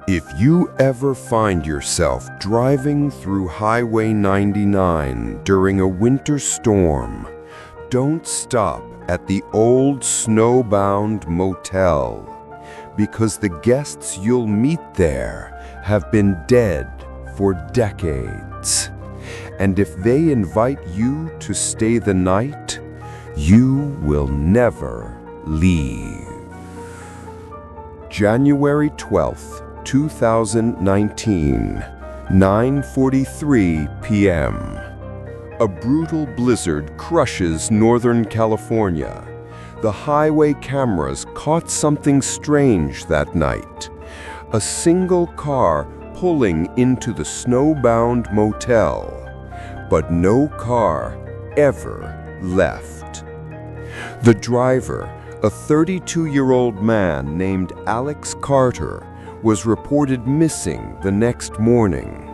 If you ever find yourself driving through Highway 99 during a winter storm, don't stop at the old snowbound motel, because the guests you'll meet there have been dead for decades. And if they invite you to stay the night, you will never leave. January 12th, 2019, 9:43 p.m. A brutal blizzard crushes Northern California. The highway cameras caught something strange that night. A single car pulling into the snowbound motel, but no car ever left. The driver, a 32-year-old man named Alex Carter, was reported missing the next morning.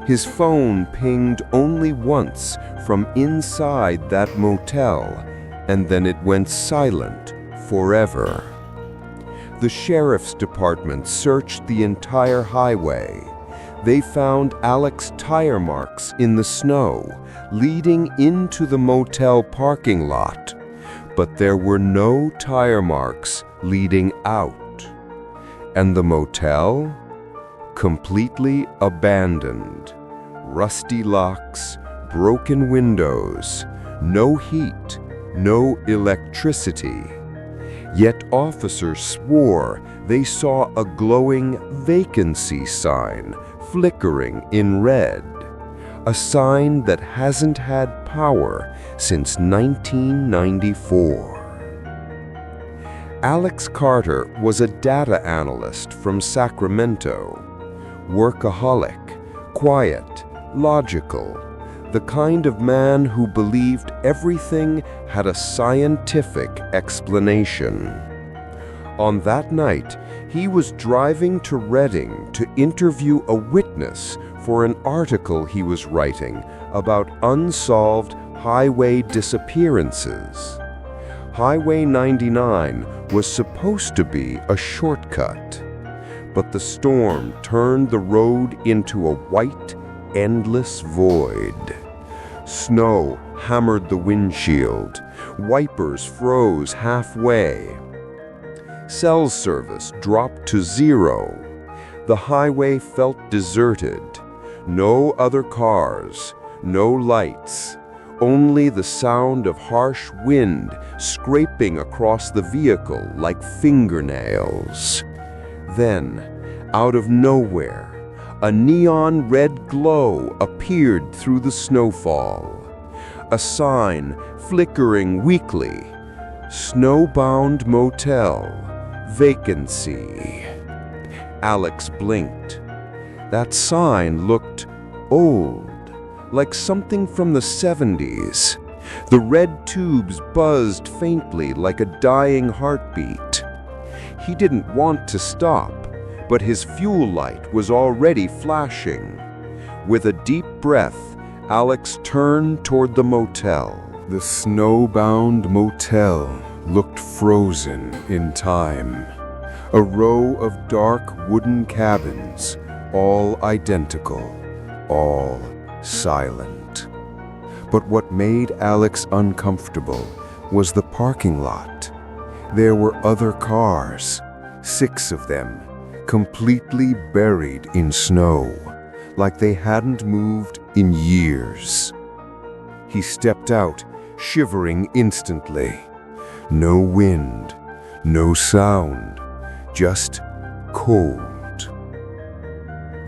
His phone pinged only once from inside that motel, and then it went silent forever. The sheriff's department searched the entire highway. They found Alex's tire marks in the snow, leading into the motel parking lot, but there were no tire marks leading out. And the motel? Completely abandoned. Rusty locks, broken windows, no heat, no electricity. Yet officers swore they saw a glowing vacancy sign flickering in red, a sign that hasn't had power since 1994. Alex Carter was a data analyst from Sacramento. Workaholic, quiet, logical, the kind of man who believed everything had a scientific explanation. On that night, he was driving to Redding to interview a witness for an article he was writing about unsolved highway disappearances. Highway 99 was supposed to be a shortcut, but the storm turned the road into a white, endless void. Snow hammered the windshield. Wipers froze halfway. Cell service dropped to zero. The highway felt deserted. No other cars, no lights. Only the sound of harsh wind scraping across the vehicle like fingernails. Then, out of nowhere, a neon red glow appeared through the snowfall. A sign flickering weakly. Snowbound motel, vacancy. Alex blinked. That sign looked old, like something from the 70s. The red tubes buzzed faintly like a dying heartbeat. He didn't want to stop, but his fuel light was already flashing. With a deep breath, Alex turned toward the motel. The snowbound motel looked frozen in time. A row of dark wooden cabins, all identical, all silent. But what made Alex uncomfortable was the parking lot. There were other cars, 6 of them, completely buried in snow, like they hadn't moved in years. He stepped out, shivering instantly. No wind, no sound, just cold.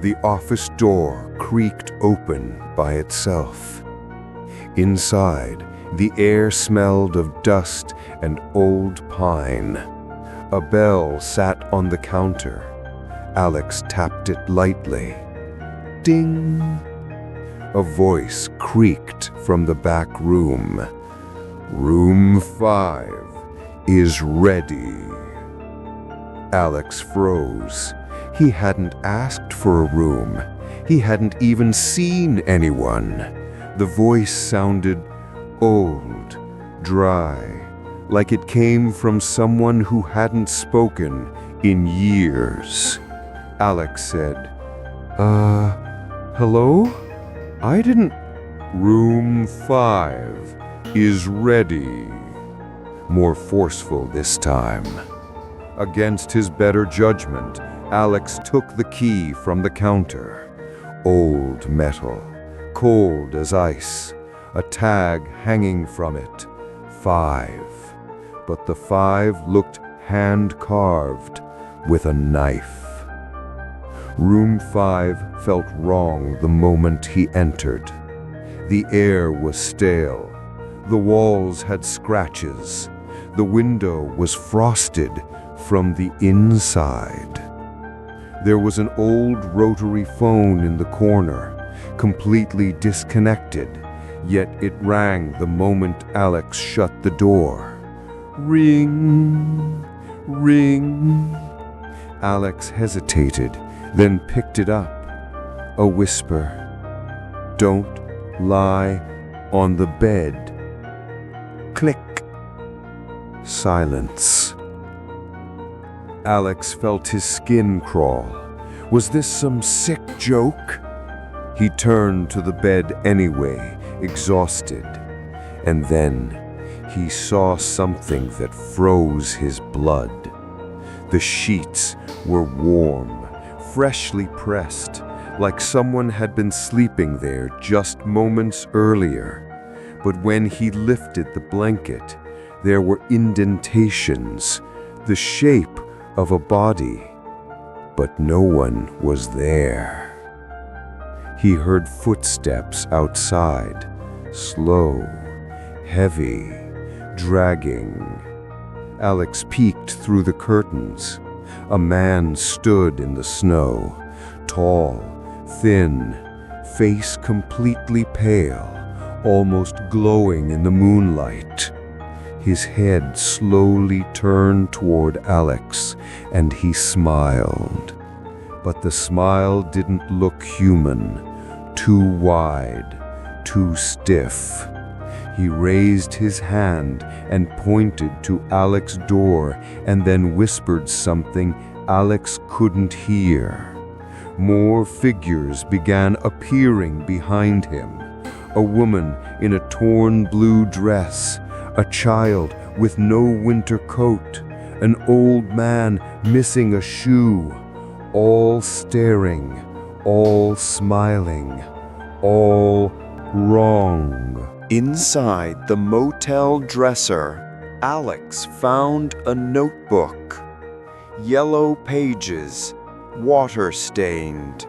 The office door creaked open by itself. Inside, the air smelled of dust and old pine. A bell sat on the counter. Alex tapped it lightly. Ding! A voice creaked from the back room. Room 5 is ready. Alex froze. He hadn't asked for a room. He hadn't even seen anyone. The voice sounded old, dry, like it came from someone who hadn't spoken in years. Alex said. Hello? I didn't... Room 5 is ready. More forceful this time. Against his better judgment, Alex took the key from the counter. Old metal, cold as ice, a tag hanging from it. 5. But the 5 looked hand-carved with a knife. Room 5 felt wrong the moment he entered. The air was stale. The walls had scratches. The window was frosted from the inside. There was an old rotary phone in the corner, completely disconnected, yet it rang the moment Alex shut the door. Ring, ring. Alex hesitated, then picked it up. A whisper. Don't lie on the bed. Click. Silence. Alex felt his skin crawl. Was this some sick joke? He turned to the bed anyway, exhausted. And then he saw something that froze his blood. The sheets were warm, freshly pressed, like someone had been sleeping there just moments earlier. But when he lifted the blanket, there were indentations, the shape of a body, but no one was there. He heard footsteps outside, slow, heavy, dragging. Alex peeked through the curtains. A man stood in the snow, tall, thin, face completely pale, almost glowing in the moonlight. His head slowly turned toward Alex, and he smiled. But the smile didn't look human, too wide, too stiff. He raised his hand and pointed to Alex's door and then whispered something Alex couldn't hear. More figures began appearing behind him. A woman in a torn blue dress, a child with no winter coat, an old man missing a shoe, all staring, all smiling, all wrong. Inside the motel dresser, Alex found a notebook. Yellow pages, water-stained.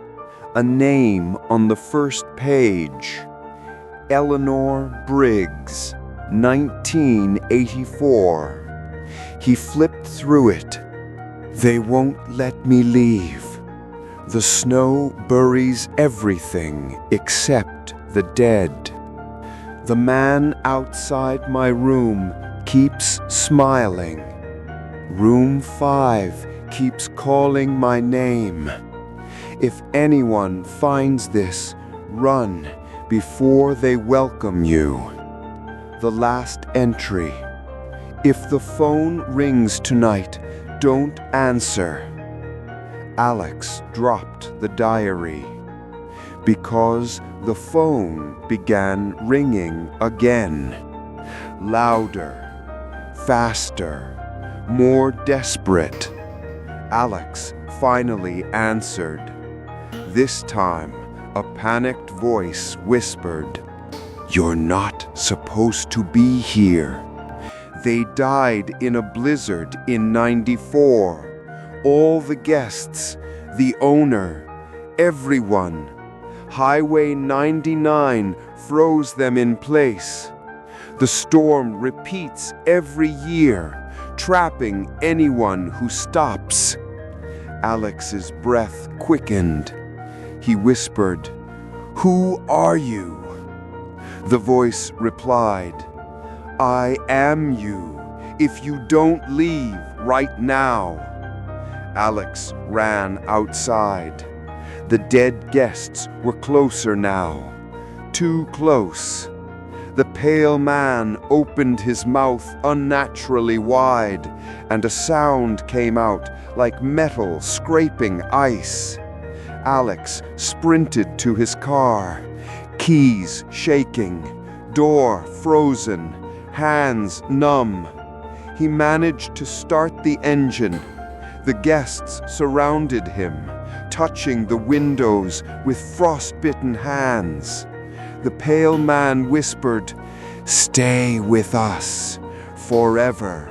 A name on the first page. Eleanor Briggs, 1984. He flipped through it. They won't let me leave. The snow buries everything except the dead. The man outside my room keeps smiling. Room 5 keeps calling my name. If anyone finds this, run before they welcome you. The last entry. If the phone rings tonight, don't answer. Alex dropped the diary because the phone began ringing again. Louder, faster, more desperate. Alex finally answered. This time, a panicked voice whispered, "You're not supposed to be here. They died in a blizzard in '94. All the guests, the owner, everyone. Highway 99 froze them in place. The storm repeats every year, trapping anyone who stops." Alex's breath quickened. He whispered, "Who are you?" The voice replied, "I am you, if you don't leave right now." Alex ran outside. The dead guests were closer now, too close. The pale man opened his mouth unnaturally wide, and a sound came out like metal scraping ice. Alex sprinted to his car, keys shaking, door frozen, hands numb. He managed to start the engine. The guests surrounded him, touching the windows with frostbitten hands. The pale man whispered, "Stay with us forever."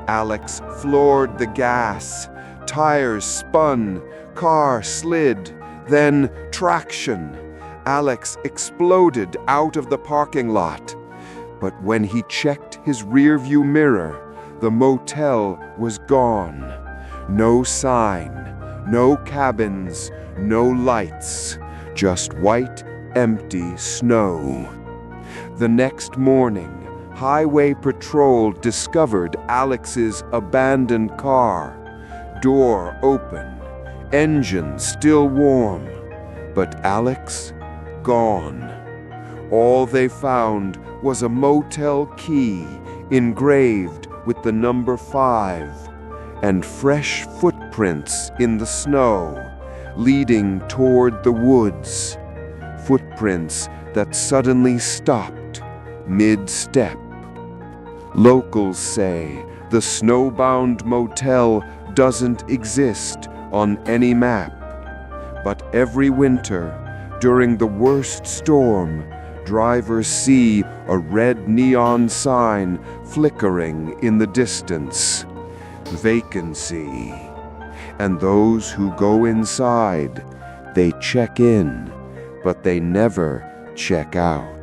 Alex floored the gas. Tires spun, car slid, then traction. Alex exploded out of the parking lot. But when he checked his rearview mirror, the motel was gone. No sign, no cabins, no lights, just white, empty snow. The next morning, Highway Patrol discovered Alex's abandoned car. Door open, engine still warm, but Alex gone. All they found was a motel key engraved with the number 5 and fresh footprints in the snow leading toward the woods. Footprints that suddenly stopped mid-step. Locals say the snowbound motel doesn't exist on any map, but every winter, during the worst storm, drivers see a red neon sign flickering in the distance. Vacancy. And those who go inside, they check in, but they never check out.